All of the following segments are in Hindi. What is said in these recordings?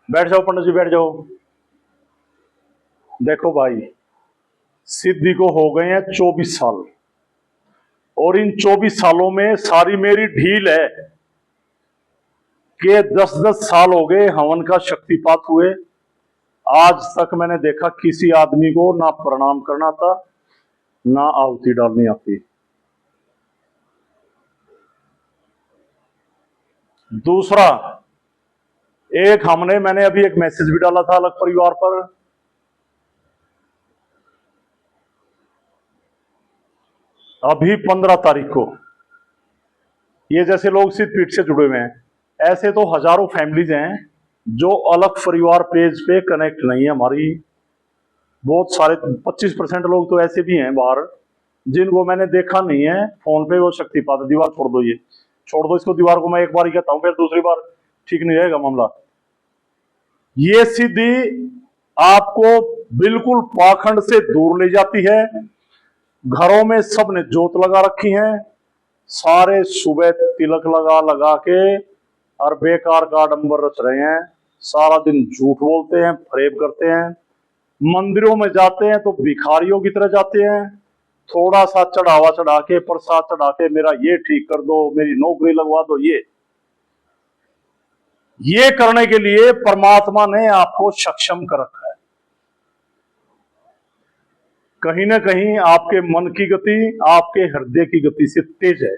बैठ जाओ पंडित जी, बैठ जाओ। देखो भाई, सिद्धि को हो गए हैं 24 साल, और इन 24 सालों में सारी मेरी ढील है कि 10-10 साल हो गए हवन का शक्तिपात हुए। आज तक मैंने देखा किसी आदमी को ना प्रणाम करना था, ना आहुति डालनी आती। दूसरा, मैंने अभी एक मैसेज भी डाला था अलग परिवार पर। अभी 15 तारीख को, ये जैसे लोग सिद्ध पीठ से जुड़े हुए हैं, ऐसे तो हजारों फैमिलीज हैं जो अलग परिवार पेज पे कनेक्ट नहीं है हमारी। बहुत सारे 25% लोग तो ऐसे भी हैं बाहर जिनको मैंने देखा नहीं है फोन पे। वो शक्तिपात दीवार छोड़ दो, ये छोड़ दो इसको, दीवार को मैं एक बार ही कहता हूं, फिर दूसरी बार ठीक नहीं रहेगा मामला। ये सिद्धि आपको बिल्कुल पाखंड से दूर ले जाती है। घरों में सबने जोत लगा रखी है, सारे सुबह तिलक लगा लगा के और बेकार का आडंबर रच रहे हैं। सारा दिन झूठ बोलते हैं, फरेब करते हैं। मंदिरों में जाते हैं तो भिखारियों की तरह जाते हैं। थोड़ा सा चढ़ावा चढ़ा के, प्रसाद चढ़ा के, मेरा ये ठीक कर दो, मेरी नौकरी लगवा दो। ये करने के लिए परमात्मा ने आपको सक्षम कर रखा है। कहीं ना कहीं आपके मन की गति, आपके हृदय की गति से तेज है।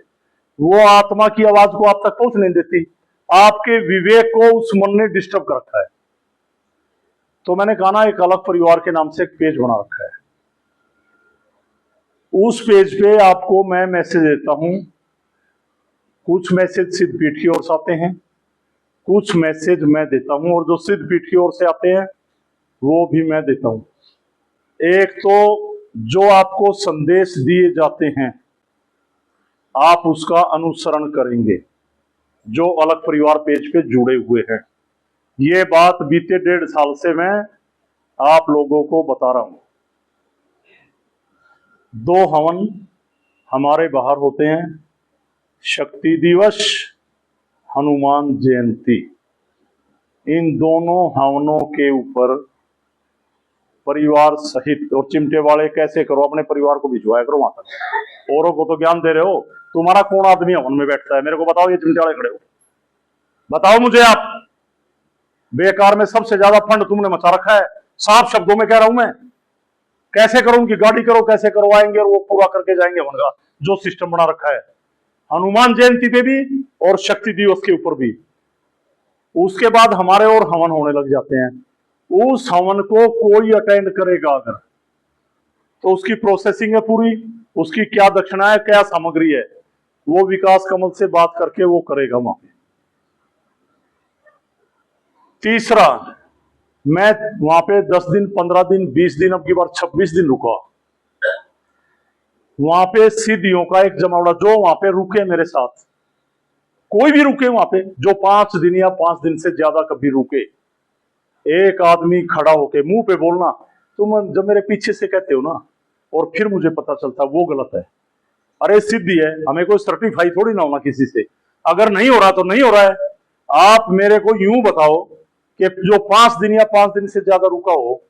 वो आत्मा की आवाज को आप तक पहुंच नहीं देती। आपके विवेक को उस मन ने डिस्टर्ब कर रखा है। तो मैंने कहा ना, एक अलग परिवार के नाम से एक पेज बना रखा है। उस पेज पे आपको मैं मैसेज देता हूं। कुछ मैसेज सिद्ध पीठ की ओर से आते हैं, कुछ मैसेज मैं देता हूं, और जो सिद्ध पीठ की ओर से आते हैं वो भी मैं देता हूं। एक तो जो आपको संदेश दिए जाते हैं आप उसका अनुसरण करेंगे, जो अलग परिवार पेज पे जुड़े हुए हैं। ये बात बीते 1.5 साल से मैं आप लोगों को बता रहा हूं। 2 हवन हमारे बाहर होते हैं, शक्ति दिवस, हनुमान जयंती। इन दोनों हवनों के ऊपर परिवार सहित, और चिमटे वाले कैसे करो, अपने परिवार को भिजवाया करो वहां तक। औरों को तो ज्ञान दे रहे हो। तुम्हारा कौन आदमी हवन में बैठता है, मेरे को बताओ। ये चिमटे वाले खड़े हो, बताओ मुझे आप। बेकार में सबसे ज्यादा फंड तुमने मचा रखा है। साफ शब्दों में कह रहा हूं मैं। कैसे करो, उनकी गाड़ी करो, कैसे करवाएंगे, और वो पूरा करके जाएंगे हवन का जो सिस्टम बना रखा है, हनुमान जयंती पे भी और शक्ति दिवस के ऊपर भी। उसके बाद हमारे और हवन होने लग जाते हैं। उस हवन को कोई अटेंड करेगा अगर, तो उसकी प्रोसेसिंग है पूरी, उसकी क्या दक्षिणा है, क्या सामग्री है, वो विकास कमल से बात करके वो करेगा वहां पे। तीसरा, मैं वहां पे 10 दिन, 15 दिन, 20 दिन, अब की बार 26 दिन रुका। वहां पे सिद्धियों का एक जमावड़ा, जो वहां पे रुके मेरे साथ, कोई भी रुके वहां पे, जो 5 दिन या 5 दिन से ज्यादा कभी रुके, एक आदमी खड़ा होके मुंह पे बोलना, तुम जब मेरे पीछे से कहते हो ना और फिर मुझे पता चलता, वो गलत है। अरे सिद्धि है, हमें कोई सर्टिफाई थोड़ी ना होना किसी से। अगर नहीं हो रहा तो नहीं हो रहा है। आप मेरे को यूं बताओ कि जो 5 दिन या 5 दिन से ज्यादा रुका हो,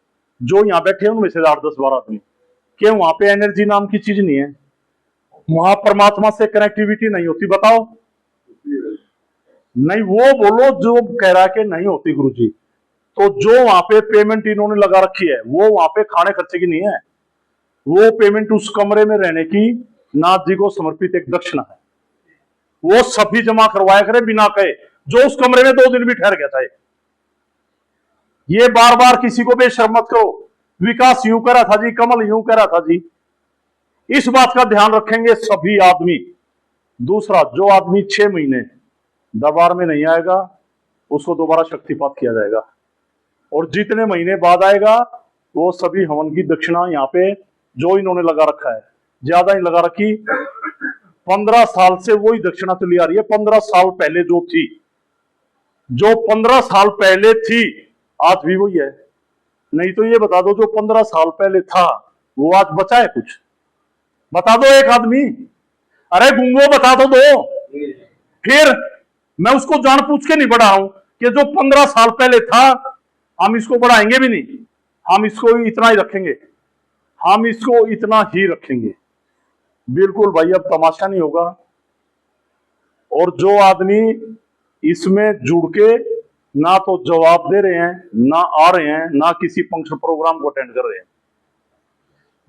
जो यहां बैठे हैं उनमें से 8, 10, 12 आदमी, कि वहां पे एनर्जी नाम की चीज नहीं है, वहां परमात्मा से कनेक्टिविटी नहीं होती, बताओ। नहीं, वो बोलो जो कह रहा है कि नहीं होती गुरुजी। तो जो वहां पे पेमेंट इन्होंने लगा रखी है, वो वहां पे खाने खर्चे की नहीं है। वो पेमेंट उस कमरे में रहने की नाथ जी को समर्पित एक दक्षिणा है। वो सभी जमा करवाया करे बिना कहे, जो उस कमरे में 2 दिन भी ठहर गया चाहे। ये बार बार किसी को बेशर्म मत करो, विकास यूं कह रहा था जी, कमल यूं कह रहा था जी। इस बात का ध्यान रखेंगे सभी आदमी। दूसरा, जो आदमी 6 महीने दरबार में नहीं आएगा उसको दोबारा शक्तिपात किया जाएगा, और जितने महीने बाद आएगा वो सभी हवन की दक्षिणा यहाँ पे जो इन्होंने लगा रखा है, ज्यादा ही लगा रखी। 15 साल से वही दक्षिणा चली आ रही है। 15 साल पहले जो थी, जो 15 साल पहले थी, आज भी वही है। नहीं तो ये बता दो, जो 15 साल पहले था वो आज बचा है कुछ? बता दो एक आदमी। अरे गुंगो बता दो। फिर मैं उसको जान पूछ के नहीं बढ़ा हूं। कि जो 15 साल पहले था हम इसको बढ़ाएंगे भी नहीं, हम इसको इतना ही रखेंगे, हम इसको इतना ही रखेंगे। बिल्कुल भाई, अब तमाशा नहीं होगा। और जो आदमी इसमें जुड़ के ना तो जवाब दे रहे हैं, ना आ रहे हैं, ना किसी फंक्शन प्रोग्राम को अटेंड कर रहे हैं।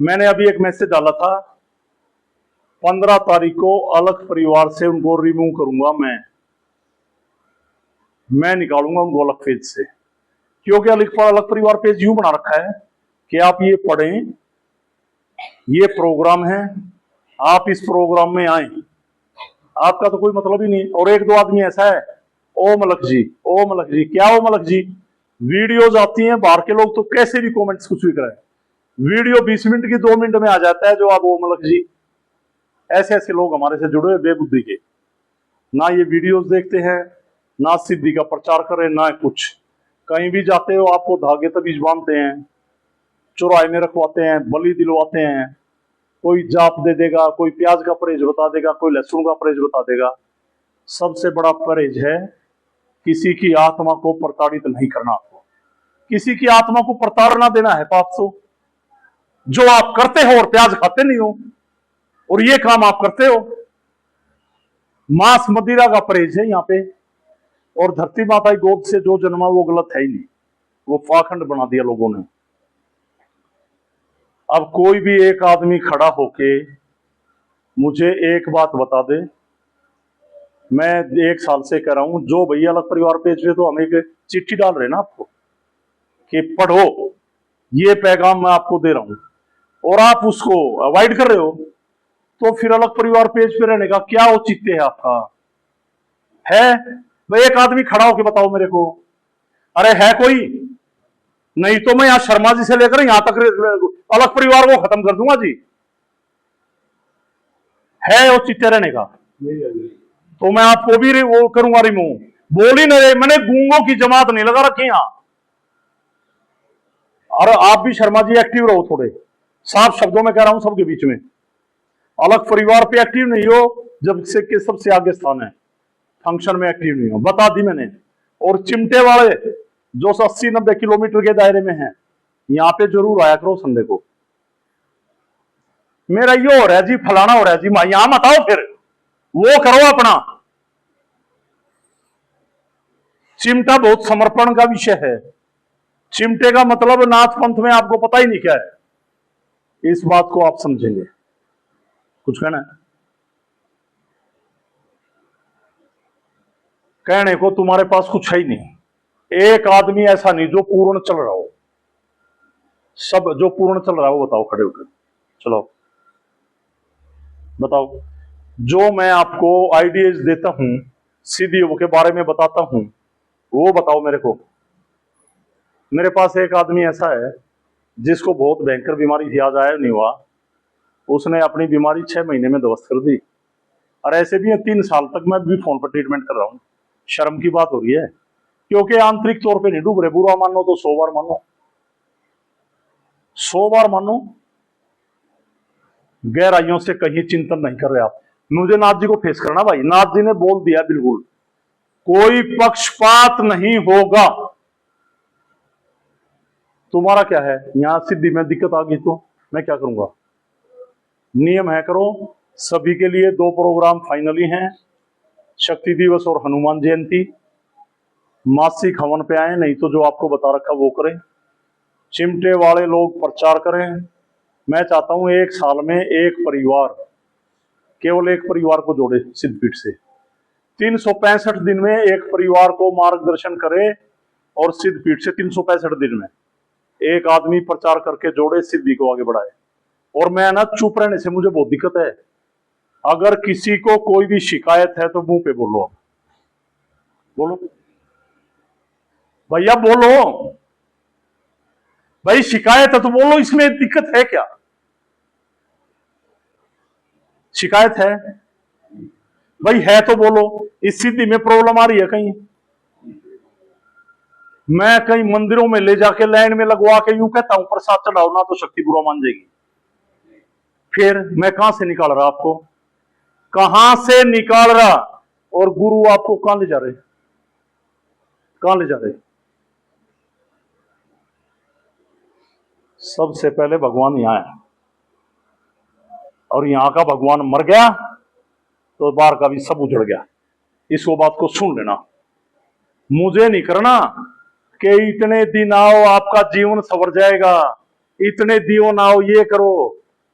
मैंने अभी एक मैसेज डाला था, 15 तारीख को अलग परिवार से उनको रिमूव करूंगा, मैं निकालूंगा उनको अलग पेज से। क्योंकि अलग परिवार पेज यूं बना रखा है कि आप ये पढ़ें, ये प्रोग्राम है, आप इस प्रोग्राम में आए, आपका तो कोई मतलब ही नहीं। और एक दो आदमी ऐसा है, ओ मलक जी, ओ मलक जी, क्या ओ मलक जी, वीडियोज आती हैं बाहर के लोग तो कैसे भी कमेंट्स कुछ भी कराए, वीडियो 20 मिनट की 2 मिनट में आ जाता है जो आप ओ मलक जी। ऐसे ऐसे लोग हमारे से जुड़े हुए बेबुद्धि के, ना ये वीडियोस देखते हैं, ना सिद्धि का प्रचार करें, ना कुछ। कहीं भी जाते हो आपको धागे तबीज बांधते हैं, चौराहे में रखवाते हैं, बलि दिलवाते हैं, कोई जाप दे देगा, कोई प्याज का परहेज बता देगा, कोई लहसुन का परहेज बता देगा। सबसे बड़ा परहेज है किसी की आत्मा को प्रताड़ित नहीं करना। आपको किसी की आत्मा को प्रताड़ना देना है पाप तो जो आप करते हो और प्याज खाते नहीं हो, और ये काम आप करते हो। मांस मदिरा का परहेज है यहाँ पे। और धरती माता की गोद से जो जन्मा वो गलत है ही नहीं, वो पाखंड बना दिया लोगों ने। अब कोई भी एक आदमी खड़ा होके मुझे एक बात बता दे, मैं 1 साल से कह रहा हूं, जो भैया अलग परिवार पेज पे तो हम एक चिट्ठी डाल रहे हैं ना आपको कि पढ़ो, ये पैगाम मैं आपको दे रहा हूं, और आप उसको अवॉइड कर रहे हो, तो फिर अलग परिवार पेज पे रहने का क्या औचित्य है आपका? है भाई, एक आदमी खड़ा होके बताओ मेरे को, अरे है कोई? नहीं तो मैं यहां शर्मा जी से लेकर यहां तक अलग परिवार को खत्म कर दूंगा जी। है औचित्य रहने का? तो मैं आपको भी वो करूंगा रिमूव। बोल ही नहीं, मैंने गूंगों की जमात नहीं लगा रखी यहां। और आप भी शर्मा जी एक्टिव रहो, थोड़े साफ शब्दों में कह रहा हूं सबके बीच में। अलग परिवार पे एक्टिव नहीं हो जब से कि सबसे आगे स्थान है, फंक्शन में एक्टिव नहीं हो, बता दी मैंने। और चिमटे वाले जो 80-90 किलोमीटर के दायरे में हैं, यहां पे जरूर आया करो संडे को। मेरा ये हो रहा है जी, फलाना हो रहा है जी, यहां मत आओ, फिर वो करो अपना। चिमटा बहुत समर्पण का विषय है। चिमटे का मतलब नाथ पंथ में आपको पता ही नहीं क्या है, इस बात को आप समझेंगे। कुछ कहना है? कहने को तुम्हारे पास कुछ है ही नहीं। एक आदमी ऐसा नहीं जो पूर्ण चल रहा हो। सब जो पूर्ण चल रहा है वो बताओ, खड़े होकर चलो बताओ। जो मैं आपको आइडियाज देता हूं, सीधीओ के बारे में बताता हूं, वो बताओ मेरे को। मेरे पास एक आदमी ऐसा है जिसको बहुत भयंकर बीमारी थी, आज आया नहीं हुआ। उसने अपनी बीमारी 6 महीने में ध्वस्त कर दी। और ऐसे भी 3 साल तक मैं भी फोन पर ट्रीटमेंट कर रहा हूं। शर्म की बात हो रही है, क्योंकि आंतरिक तौर पे नहीं डूब रहे। बुरा मानो तो 100 बार मानो, 100 बार मानो, गहराइयों से कहीं चिंतन नहीं कर रहे आप। मुझे नाथ जी को फेस करना भाई। नाथ जी ने बोल दिया बिल्कुल, कोई पक्षपात नहीं होगा। तुम्हारा क्या है? यहां सिद्धि में दिक्कत आ गई तो मैं क्या करूंगा? नियम है करो। सभी के लिए 2 प्रोग्राम फाइनली हैं, शक्ति दिवस और हनुमान जयंती। मासिक हवन पे आए, नहीं तो जो आपको बता रखा वो करें। चिमटे वाले लोग प्रचार करें। मैं चाहता हूं 1 साल में एक परिवार, केवल एक परिवार को जोड़े सिद्धपीठ से। 365 दिन में एक परिवार को मार्गदर्शन करे, और सिद्धपीठ से 365 दिन में एक आदमी प्रचार करके जोड़े, सिद्धि को आगे बढ़ाए। और मैं ना चुप रहने से मुझे बहुत दिक्कत है। अगर किसी को कोई भी शिकायत है तो मुंह पे बोलो, बोलो भैया, बोलो भाई, शिकायत है तो बोलो, इसमें दिक्कत है क्या? शिकायत है भाई, है तो बोलो। इस सिद्धि में प्रॉब्लम आ रही है कहीं? मैं कई मंदिरों में ले जाके लाइन में लगवा के यूं कहता हूं प्रसाद चढ़ाओ ना, तो शक्ति बुरा मान जाएगी। फिर मैं कहां से निकाल रहा आपको? कहां से निकाल रहा? और गुरु आपको कहां ले जा रहे? कहां ले जा रहे? सबसे पहले भगवान यहां है, और यहां का भगवान मर गया तो बाहर का भी सब उजड़ गया। इसको बात को सुन लेना। मुझे नहीं करना कि इतने दिन आओ आपका जीवन सवर जाएगा, इतने दियो ना आओ ये करो,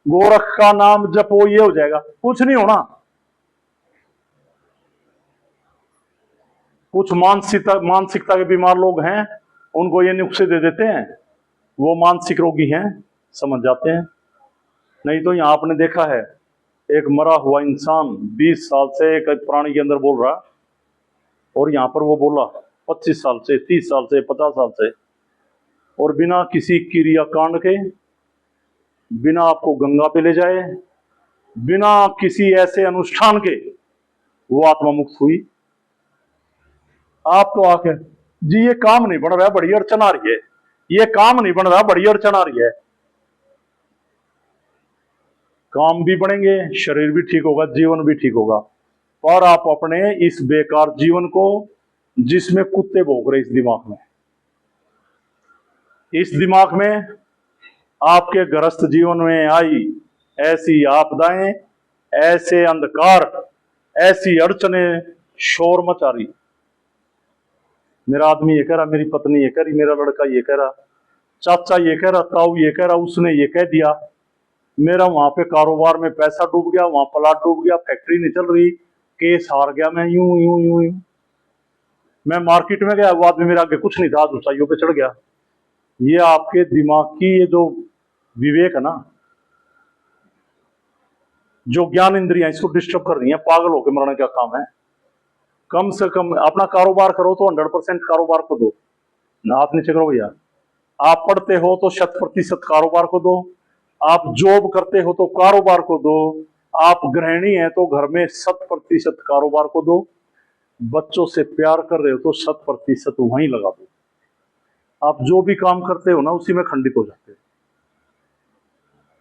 गोरख का नाम जपो ये हो जाएगा, कुछ नहीं होना। कुछ मानसिकता के बीमार लोग हैं, उनको ये नुस्खे दे देते हैं, वो मानसिक रोगी हैं, समझ जाते हैं। नहीं तो यहां आपने देखा है एक मरा हुआ इंसान 20 साल से एक प्राणी के अंदर बोल रहा, और यहां पर वो बोला 25 साल से, 30 साल से, 50 साल से, और बिना किसी क्रियाकांड के, बिना आपको गंगा पे ले जाए, बिना किसी ऐसे अनुष्ठान के वो आत्मा मुक्त हुई। आप तो आके जी ये काम नहीं बन रहा, बड़ी अड़चन आ रही है, ये काम नहीं बन रहा, बड़ी अड़चन आ रही है। काम भी बढ़ेंगे, शरीर भी ठीक होगा, जीवन भी ठीक होगा, और आप अपने इस बेकार जीवन को, जिसमें कुत्ते भौंक रहे इस दिमाग में आपके गृहस्थ जीवन में आई ऐसी आपदाएं, ऐसे अंधकार, ऐसी अड़चने शोर मचा रही। मेरा आदमी ये कह रहा, मेरी पत्नी ये कह रही, मेरा लड़का ये कह रहा, चाचा ये कह रहा, ताऊ ये कह रहा, उसने ये कह दिया, मेरा वहां पे कारोबार में पैसा डूब गया, वहां प्लाट डूब गया, फैक्ट्री नहीं चल रही, केस हार गया, मैं यूं यूं यूं यूं। मैं मार्केट में गया, वो आदमी मेरे आगे कुछ नहीं था, ऊंचाइयों पे चढ़ गया। ये आपके दिमाग की ये जो विवेक है ना, जो ज्ञान इंद्रियां इसको डिस्टर्ब कर रही हैं, पागल होकर मरने का काम है। कम से कम अपना कारोबार करो तो 100% कारोबार को दो, हाथ नीचे करो भैया। आप पढ़ते हो तो 100% कारोबार को दो, आप जॉब करते हो तो कारोबार को दो, आप गृहिणी हैं तो घर में 100% कारोबार को दो, बच्चों से प्यार कर रहे हो तो 100% वहीं लगा दो। आप जो भी काम करते हो ना उसी में खंडित हो जाते हो।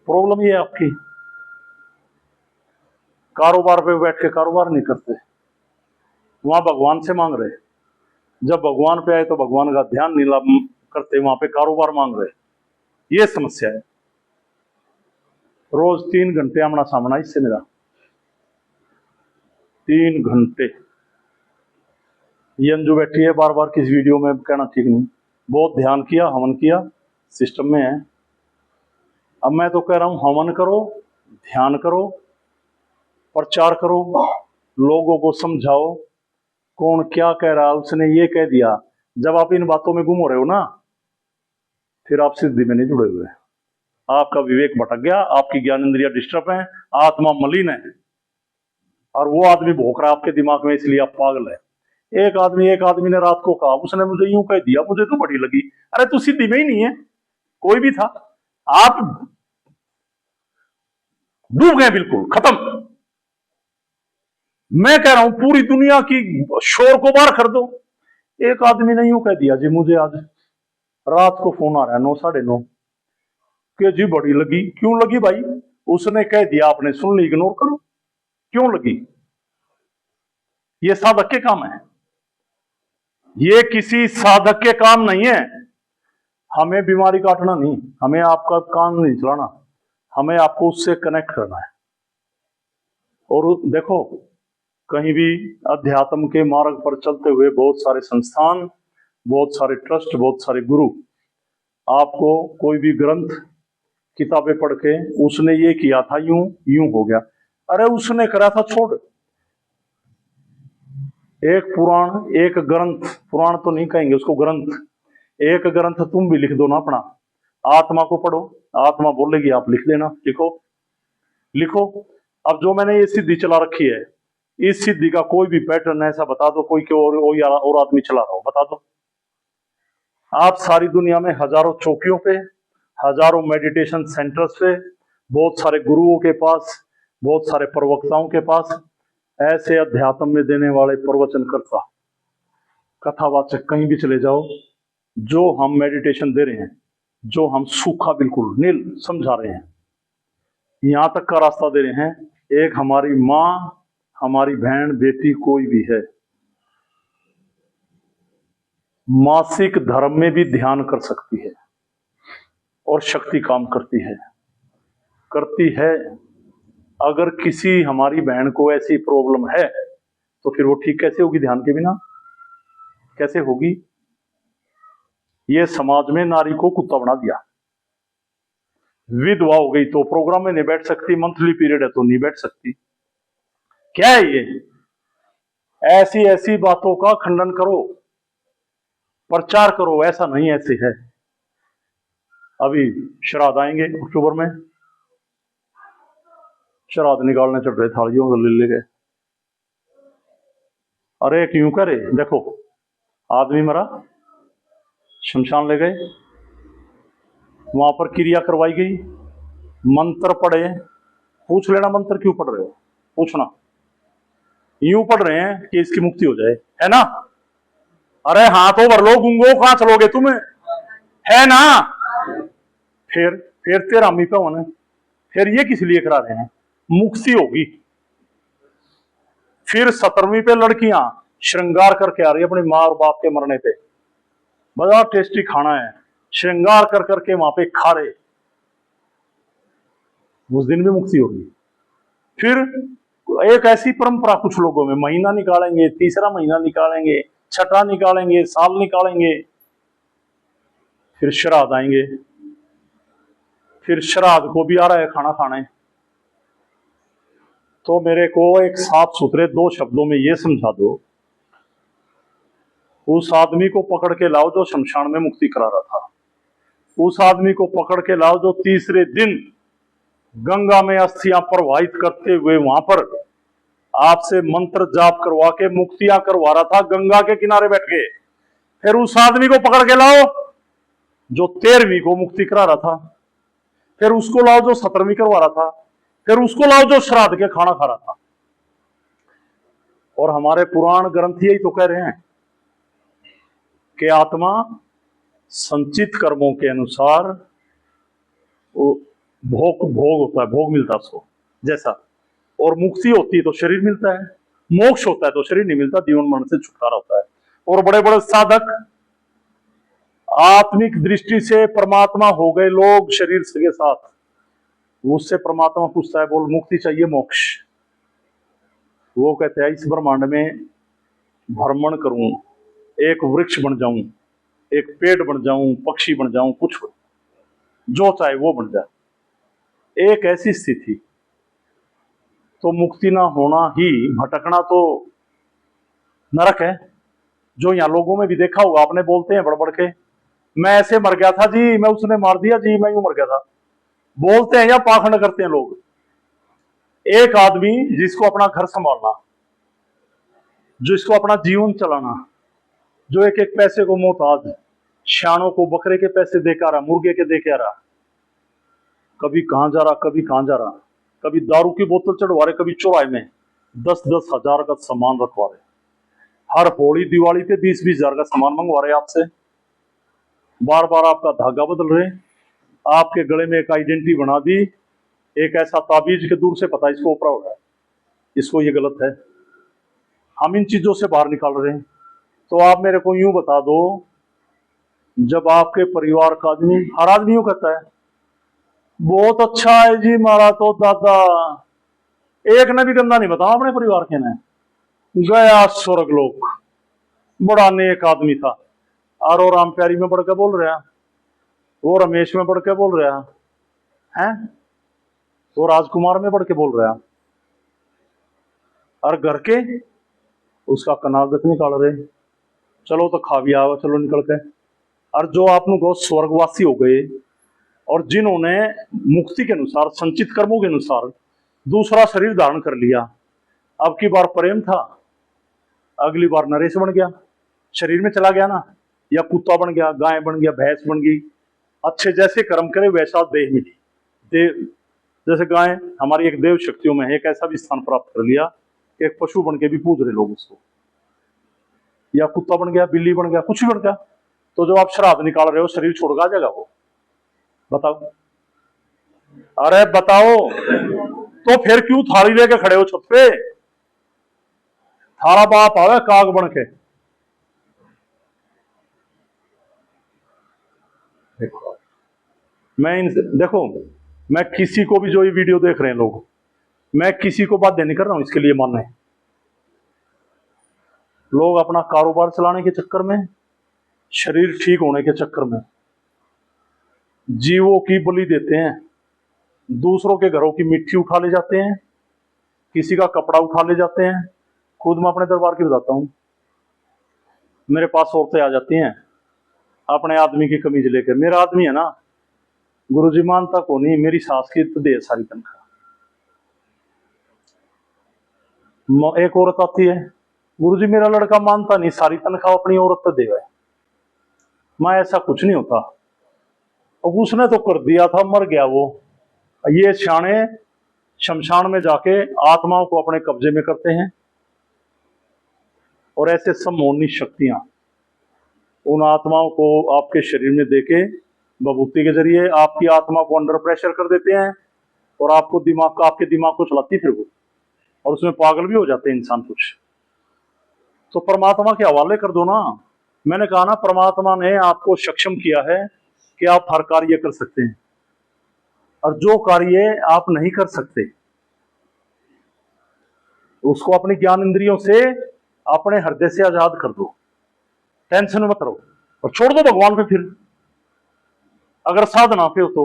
प्रॉब्लम ये है आपकी, कारोबार पे बैठ के कारोबार नहीं करते, वहां भगवान से मांग रहे, जब भगवान पे आए तो भगवान का ध्यान नहीं करते, वहां पे कारोबार मांग रहे। ये समस्या है। रोज 3 घंटे आमना सामना इससे मेरा, 3 घंटे। ये अंजू बैठी है बार बार किस वीडियो में कहना ठीक नहीं, बहुत ध्यान किया, हवन किया, सिस्टम में है। अब मैं तो कह रहा हूं हवन करो, ध्यान करो, प्रचार करो, लोगों को समझाओ कौन क्या कह रहा, उसने ये कह दिया। जब आप इन बातों में गुम हो रहे हो ना, फिर आप सिद्धि में नहीं जुड़े हुए, आपका विवेक भटक गया, आपकी ज्ञान इंद्रिया डिस्टर्ब है, आत्मा मलिन है, और वो आदमी भोंक रहा आपके दिमाग में, इसलिए आप पागल है। एक आदमी ने रात को कहा, उसने मुझे यूं कह दिया, मुझे तो बड़ी लगी। अरे तू सिद्धि में ही नहीं है, कोई भी था, आप डूब गए, बिल्कुल खत्म। मैं कह रहा हूं पूरी दुनिया की शोर को बाहर कर दो। एक आदमी ने यूं कह दिया जी, मुझे आज रात को फोन आ रहा है 9, 9:30 कि जी बड़ी लगी। क्यों लगी भाई? उसने कह दिया, आपने सुन ली, इग्नोर करो। क्यों लगी? ये साधक के काम है, ये किसी साधक के काम नहीं है। हमें बीमारी काटना नहीं, हमें आपका कान नहीं चलाना, हमें आपको उससे कनेक्ट करना है। और देखो, कहीं भी अध्यात्म के मार्ग पर चलते हुए बहुत सारे संस्थान, बहुत सारे ट्रस्ट, बहुत सारे गुरु, आपको कोई भी ग्रंथ, किताबें पढ़ के उसने ये किया था, यूं यूं हो गया, अरे उसने करा था छोड़। एक पुराण, एक ग्रंथ, पुराण तो नहीं कहेंगे उसको, ग्रंथ, एक ग्रंथ तुम भी लिख दो ना अपना, आत्मा को पढ़ो, आत्मा बोलेगी आप लिख देना, लिखो लिखो। अब जो मैंने ये सिद्धि चला रखी है, इस सिद्धि का कोई भी पैटर्न ऐसा बता दो, कोई और आदमी चला रहा हो, बता दो। आप सारी दुनिया में हजारों चौकियों पे, हजारों मेडिटेशन सेंटर्स पे, बहुत सारे गुरुओं के पास, बहुत सारे प्रवक्ताओं के पास ऐसे अध्यात्म में देने वाले प्रवचन करता, कथावाचक कहीं भी चले जाओ, जो हम मेडिटेशन दे रहे हैं, जो हम सूखा बिल्कुल नील समझा रहे हैं, यहां तक का रास्ता दे रहे हैं, एक हमारी माँ, हमारी बहन, बेटी, कोई भी है, मासिक धर्म में भी ध्यान कर सकती है और शक्ति काम करती है। अगर किसी हमारी बहन को ऐसी प्रॉब्लम है तो फिर वो ठीक कैसे होगी? ध्यान के बिना कैसे होगी? ये समाज में नारी को कुत्ता बना दिया। विधवा हो गई तो प्रोग्राम में नहीं बैठ सकती, मंथली पीरियड है तो नहीं बैठ सकती। क्या है ये? ऐसी ऐसी बातों का खंडन करो, प्रचार करो, ऐसा नहीं ऐसे है। अभी श्राद्ध आएंगे अक्टूबर में, श्राद्ध निकालने चढ़ रहे थालियों को ले गए। अरे क्यों करे? देखो आदमी मरा, शमशान ले गए, वहां पर क्रिया करवाई गई, मंत्र पढ़े। पूछ लेना मंत्र क्यों पढ़ रहे हो, पूछना। यूं पढ़ रहे हैं कि इसकी मुक्ति हो जाए, है ना? अरे हाथों भर लो, गुंगो कहां चलोगे तुम्हें, है ना? फिर तेरा अम्मी पे होना, फिर ये किस लिए करा रहे हैं? मुक्ति होगी। फिर 17वीं पे लड़कियां श्रृंगार करके आ रही है अपनी माँ और बाप के मरने पे, बड़ा टेस्टी खाना है, श्रृंगार कर करके वहां पे खा रहे, उस दिन भी मुक्ति होगी। फिर एक ऐसी परंपरा कुछ लोगों में, महीना निकालेंगे, तीसरा महीना निकालेंगे, छठा निकालेंगे, साल निकालेंगे, फिर श्राद्ध आएंगे। फिर श्राद्ध को भी आ रहा है खाना खाने। तो मेरे को एक साफ सुथरे 2 शब्दों में ये समझा दो, उस आदमी को पकड़ के लाओ जो शमशान में मुक्ति करा रहा था, उस आदमी को पकड़ के लाओ जो तीसरे दिन गंगा में अस्थियां प्रवाहित करते हुए वहां पर आपसे मंत्र जाप करवा के मुक्तियां करवा रहा था गंगा के किनारे बैठ के। फिर उस आदमी को पकड़ के लाओ जो 13वीं को मुक्ति करा रहा था, फिर उसको लाओ जो 17वीं करवा रहा था, फिर उसको लाओ जो श्राद्ध के खाना खा रहा था। और हमारे पुराण ग्रंथ यही तो कह रहे हैं कि आत्मा संचित कर्मों के अनुसार भोग होता है, भोग मिलता है उसको जैसा, और मुक्ति होती है तो शरीर मिलता है, मोक्ष होता है तो शरीर नहीं मिलता, जीवन मरण से छुटकारा होता है। और बड़े बड़े साधक आत्मिक दृष्टि से परमात्मा हो गए लोग शरीर के साथ, उससे परमात्मा पूछता है बोल मुक्ति चाहिए मोक्ष? वो कहते हैं इस ब्रह्मांड में भ्रमण करूं, एक वृक्ष बन जाऊं, एक पेड़ बन जाऊं, पक्षी बन जाऊं, कुछ जो चाहे वो बन जाए, एक ऐसी स्थिति। तो मुक्ति ना होना ही भटकना तो नरक है। जो यहां लोगों में भी देखा होगा आपने, बोलते हैं बड़ के, मैं ऐसे मर गया था जी, मैं उसने मार दिया जी, मैं यूं मर गया था, बोलते हैं या पाखंड करते हैं लोग। एक आदमी जिसको अपना घर संभालना, जिसको अपना जीवन चलाना, जो एक एक पैसे को मोहताज, श्याणों को बकरे के पैसे देकर आ रहा, मुर्गे के देके आ रहा, कभी कहां जा रहा, कभी कहां जा रहा, कभी दारू की बोतल चढ़वा रहे, कभी चौराहे में 10-10 हजार का सामान रखवा रहे, हर होली दिवाली पे 20-20 हजार का सामान मंगवा रहे आपसे, बार बार आपका धागा बदल रहे, आपके गले में एक आइडेंटिटी बना दी, एक ऐसा ताबीज के दूर से पता इसको ऊपरा हो रहा है, इसको ये गलत है, हम इन चीजों से बाहर निकाल रहे हैं। तो आप मेरे को यूं बता दो, जब आपके परिवार का आदमी, हर आदमी यूं कहता है बहुत अच्छा है जी मारा तो दादा, एक ने भी गंदा नहीं बताया अपने परिवार के ने, गया स्वर्ग लोक, बड़ा नेक आदमी था। और राम प्यारी में बढ़ के बोल रहा, वो रमेश में बढ़ के बोल रहा है, वो राजकुमार में बढ़ के बोल रहा, और घर के उसका कनागत निकाल रहे, चलो तो खा भी आओ, चलो निकल के। और जो आपने को स्वर्गवासी हो गए, और जिन्होंने मुक्ति के अनुसार, संचित कर्मों के अनुसार दूसरा शरीर धारण कर लिया, अब की बार प्रेम था, अगली बार नरेश बन गया, शरीर में चला गया ना, या कुत्ता बन गया, गाय बन गया, भैंस बन गई, अच्छे जैसे कर्म करे वैसा देह मिली। देव जैसे गाय हमारी एक देव शक्तियों में है, एक ऐसा भी स्थान प्राप्त कर लिया, एक पशु बन के भी पूज रहे लोग उसको, या कुत्ता बन गया, बिल्ली बन गया, कुछ भी बन गया। तो जब आप श्राद्ध निकाल रहे हो, शरीर छोड़ के आ जाएगा वो? बताओ, अरे बताओ, तो फिर क्यों थाली लेके खड़े हो छत पे? थारा बाप आवे काग बन के, देखो देखो, मैं किसी को भी, जो ये वीडियो देख रहे हैं लोग, मैं किसी को बाध्य नहीं कर रहा हूं इसके लिए मानना है। लोग अपना कारोबार चलाने के चक्कर में, शरीर ठीक होने के चक्कर में जीवों की बलि देते हैं, दूसरों के घरों की मिट्टी उठा ले जाते हैं, किसी का कपड़ा उठा ले जाते हैं। खुद मैं अपने दरबार की बताता हूं, मेरे पास औरतें आ जाती हैं अपने आदमी की कमीज लेकर। मेरा आदमी है ना, गुरुजी मानता को नहीं, मेरी सास की तो दे सारी तनख्वाह। एक औरत आती है, गुरुजी मेरा लड़का मानता नहीं, सारी तनख्वाह अपनी औरत तो देगा। मैं ऐसा कुछ नहीं होता, और उसने तो कर दिया था, मर गया वो। ये शाने शमशान में जाके आत्माओं को अपने कब्जे में करते हैं, और ऐसे सम्मोहनी शक्तियां उन आत्माओं को आपके शरीर में देके विभूति के जरिए आपकी आत्मा को अंडर प्रेशर कर देते हैं, और आपको आपके दिमाग को चलाती फिर वो, और उसमें पागल भी हो जाते हैं इंसान कुछ। तो परमात्मा के हवाले कर दो ना। मैंने कहा ना, परमात्मा ने आपको सक्षम किया है कि आप हर कार्य कर सकते हैं, और जो कार्य आप नहीं कर सकते उसको अपनी ज्ञान इंद्रियों से अपने हृदय से आजाद कर दो। टेंशन मत रहो और छोड़ दो भगवान पे। फिर अगर साधना पे हो तो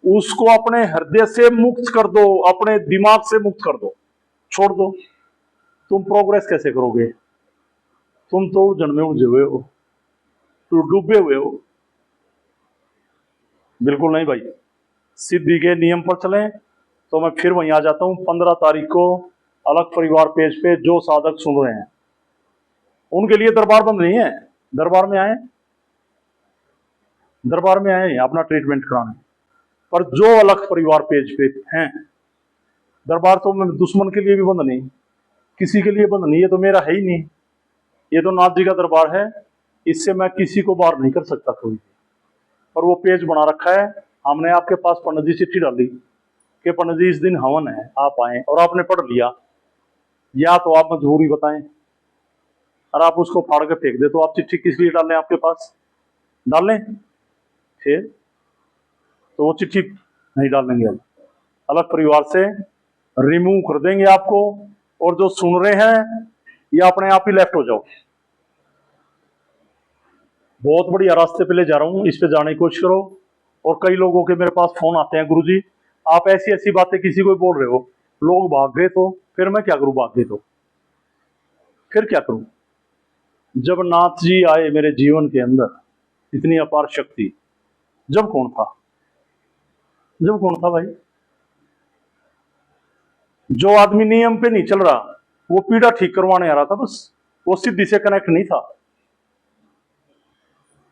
उसको अपने हृदय से मुक्त कर दो, अपने दिमाग से मुक्त कर दो, छोड़ दो। तुम प्रोग्रेस कैसे करोगे? तुम तो उलझन में उलझे हुए हो, तुम डूबे हुए हो। बिल्कुल नहीं भाई, सिद्धि के नियम पर चलें। तो मैं फिर वहीं आ जाता हूं 15 तारीख को अलग परिवार पेज पे। जो साधक सुन रहे हैं उनके लिए दरबार बंद नहीं है, दरबार में आए, दरबार में आए अपना ट्रीटमेंट कराने। पर जो अलग परिवार पेज पे हैं, दरबार तो मैं दुश्मन के लिए भी बंद नहीं, किसी के लिए बंद नहीं, ये तो मेरा है ही नहीं, ये तो नाथ जी का दरबार है, इससे मैं किसी को बाहर नहीं कर सकता कोई। और वो पेज बना रखा है हमने, आपके पास पंडित जी चिट्ठी डाली कि पंडित जी इस दिन हवन है, आप आए, और आपने पढ़ लिया, या तो आप मजबूरी बताएं, और आप उसको फाड़ के फेंक दे, तो आप चिट्ठी किस लिए डालें? आपके पास डालें फिर तो वो चिट्ठी नहीं डालेंगे, हम अलग परिवार से रिमूव कर देंगे आपको। और जो सुन रहे हैं ये अपने आप ही लेफ्ट हो जाओ। बहुत बढ़िया रास्ते पे ले जा रहा हूं, इस पे जाने की कोशिश करो। और कई लोगों के मेरे पास फोन आते हैं, गुरुजी आप ऐसी ऐसी बातें किसी को बोल रहे हो, लोग भाग गए तो फिर मैं क्या करूं? भाग गए तो फिर क्या करूं? जब नाथ जी आए मेरे जीवन के अंदर, इतनी अपार शक्ति, जब कौन था? जब कौन था भाई? जो आदमी नियम पे नहीं चल रहा, वो पीड़ा ठीक करवाने आ रहा था बस, वो सिद्धि से कनेक्ट नहीं था।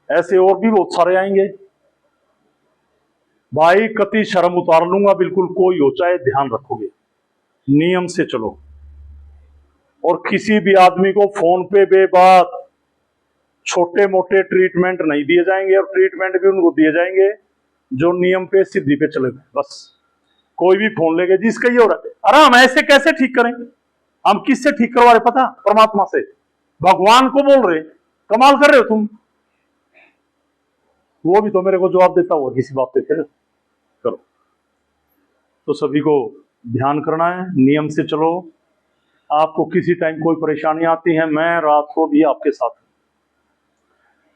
ऐसे और भी बहुत सारे आएंगे भाई। कति शर्म उतार लूंगा, बिल्कुल कोई हो चाहे, ध्यान रखोगे, नियम से चलो। और किसी भी आदमी को फोन पे बेबात छोटे मोटे ट्रीटमेंट नहीं दिए जाएंगे, और ट्रीटमेंट भी उनको दिए जाएंगे जो नियम पे सिद्धि पे चले गए। बस कोई भी फोन लेके जिसका ये हो रहा है, अरे हम ऐसे कैसे ठीक करें? हम किससे ठीक करवा रहे पता? परमात्मा से, भगवान को बोल रहे। कमाल कर रहे हो तुम। वो भी तो मेरे को जवाब देता हुआ किसी बात पे, फिर करो। तो सभी को ध्यान करना है, नियम से चलो। आपको किसी टाइम कोई परेशानी आती है, मैं रात को भी आपके साथ हूं।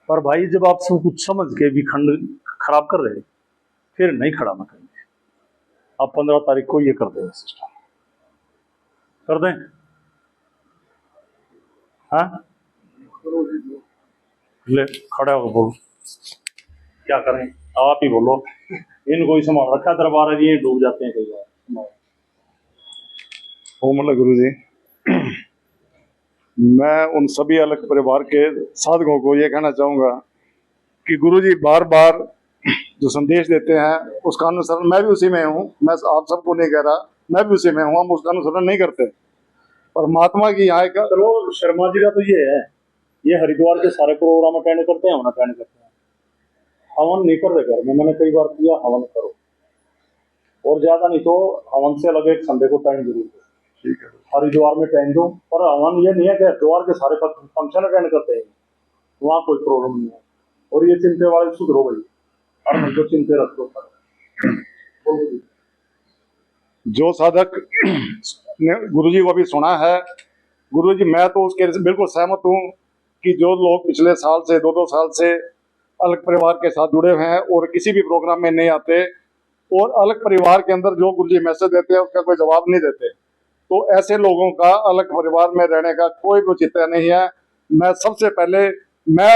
पर भाई जब आप सब कुछ समझ के भी खंड खराब कर रहे, फिर नहीं खड़ा मैं करेंगे। अब 15 तारीख को ये कर दें, सिस्टम कर दें। हाँ ले खड़ा हो, बोलो क्या करें? आप ही बोलो। इनको ही संभाल रखा दरबार है, ये डूब जाते हैं कई बार। ओम नमः गुरु जी। मैं उन सभी अलग परिवार के साधकों को ये कहना चाहूँगा कि गुरु जी बार बार जो संदेश देते हैं उसका अनुसरण, मैं भी उसी में हूँ, मैं आप सबको नहीं कह रहा, मैं भी उसी में हूँ, हम उसका अनुसरण नहीं करते। परमात्मा की यहाँ का चलो शर्मा जी का तो ये है, ये हरिद्वार के सारे प्रोग्राम अटेंड करते हैं, हम अटेंड करते हैं। हवन नहीं कर रहे घर में, मैंने कई बार किया, हवन करो, और ज्यादा नहीं तो हवन से अलग एक संडे को टाइम जरूर दो। ठीक है, हरिद्वार में टाइम दो। पर हवन ये नहीं है कि हरिद्वार के सारे फंक्शन अटेंड करते हैं, वहाँ कोई प्रॉब्लम नहीं है। और ये चिंता वाले सुधरो भाई, और मैं जो चिंते रखो जो साधक ने गुरुजी को भी सुना है, गुरुजी मैं तो उसके बिल्कुल सहमत हूँ कि जो लोग पिछले साल से 2-2 साल से अलग परिवार के साथ जुड़े हुए हैं और किसी भी प्रोग्राम में नहीं आते और अलग परिवार के अंदर जो गुरुजी मैसेज देते हैं उसका कोई जवाब नहीं देते, तो ऐसे लोगों का अलग परिवार में रहने का कोई औचित्य नहीं है। मैं सबसे पहले मैं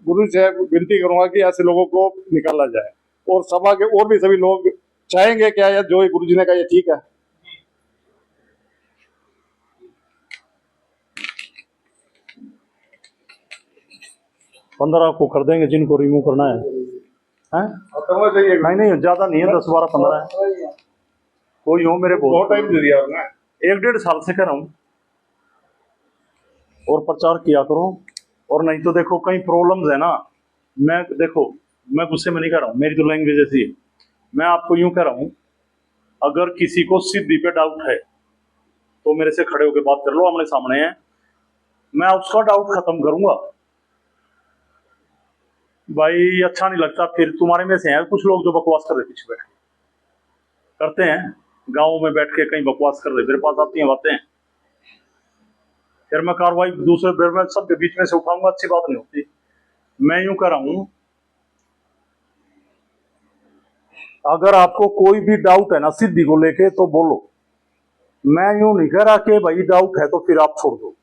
गुरु से विनती करूंगा कि ऐसे लोगों को निकाला जाए, और सभा के और भी सभी लोग चाहेंगे क्या या जो गुरु जी ने कहा ये ठीक है। पंद्रह को कर देंगे जिनको रिमूव करना है, हैं? नहीं नहीं ज्यादा नहीं है, 10-12-15 है। कोई हो मेरे बहुत टाइम दे दिया आपने। 1-1.5 साल से कर रहा हूँ और प्रचार किया करो। और नहीं तो देखो कई प्रॉब्लम्स है ना, मैं देखो मैं गुस्से में नहीं कर रहा हूँ, मेरी तो लैंग्वेज ऐसी है। मैं आपको यूं कह रहा हूँ, अगर किसी को सिद्धि पे डाउट है तो मेरे से खड़े होकर बात कर लो, आमने सामने है, मैं उसका डाउट खत्म करूंगा। भाई अच्छा नहीं लगता, फिर तुम्हारे में से हैं कुछ लोग जो बकवास कर रहे पीछे बैठ के करते हैं, गाँव में बैठ के कहीं बकवास कर रहे, मेरे पास आती हैं बातें, फिर मैं कार्रवाई दूसरे फिर मैं सबके बीच में से उठाऊंगा, अच्छी बात नहीं होती। मैं यूं कह रहा हूं, अगर आपको कोई भी डाउट है ना सिद्धि को लेके तो बोलो, मैं यूं नहीं कह रहा कि भाई डाउट है तो फिर आप छोड़ दो।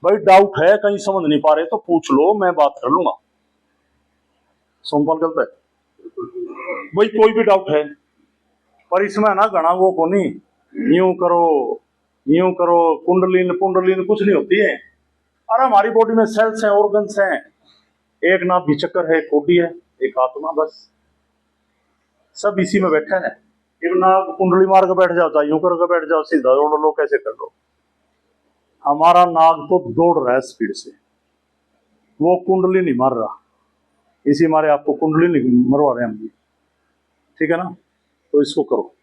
भाई डाउट है, कहीं समझ नहीं पा रहे तो पूछ लो, मैं बात कर लूंगा। सोमपाल गलत है भाई, कोई भी डाउट है, पर इसमें ना घना वो को नहीं, यूं करो कुंडलीन पुंडलीन कुछ नहीं होती है। अरे हमारी बॉडी में सेल्स हैं, ऑर्गन्स हैं, एक नाभि चक्कर है, एक कोडी है, एक आत्मा, बस सब इसी में बैठा है। एक नाग कुंडली मार के बैठ जाओ, चाहे यूं करके बैठ जाओ, सीधा दौड़ लो, कैसे कर लो, हमारा नाग तो दौड़ रहा है स्पीड से, वो कुंडली नहीं मार रहा। इसी मारे आपको कुंडली नहीं मरवा रहे हम भी, ठीक है ना, तो इसको करो।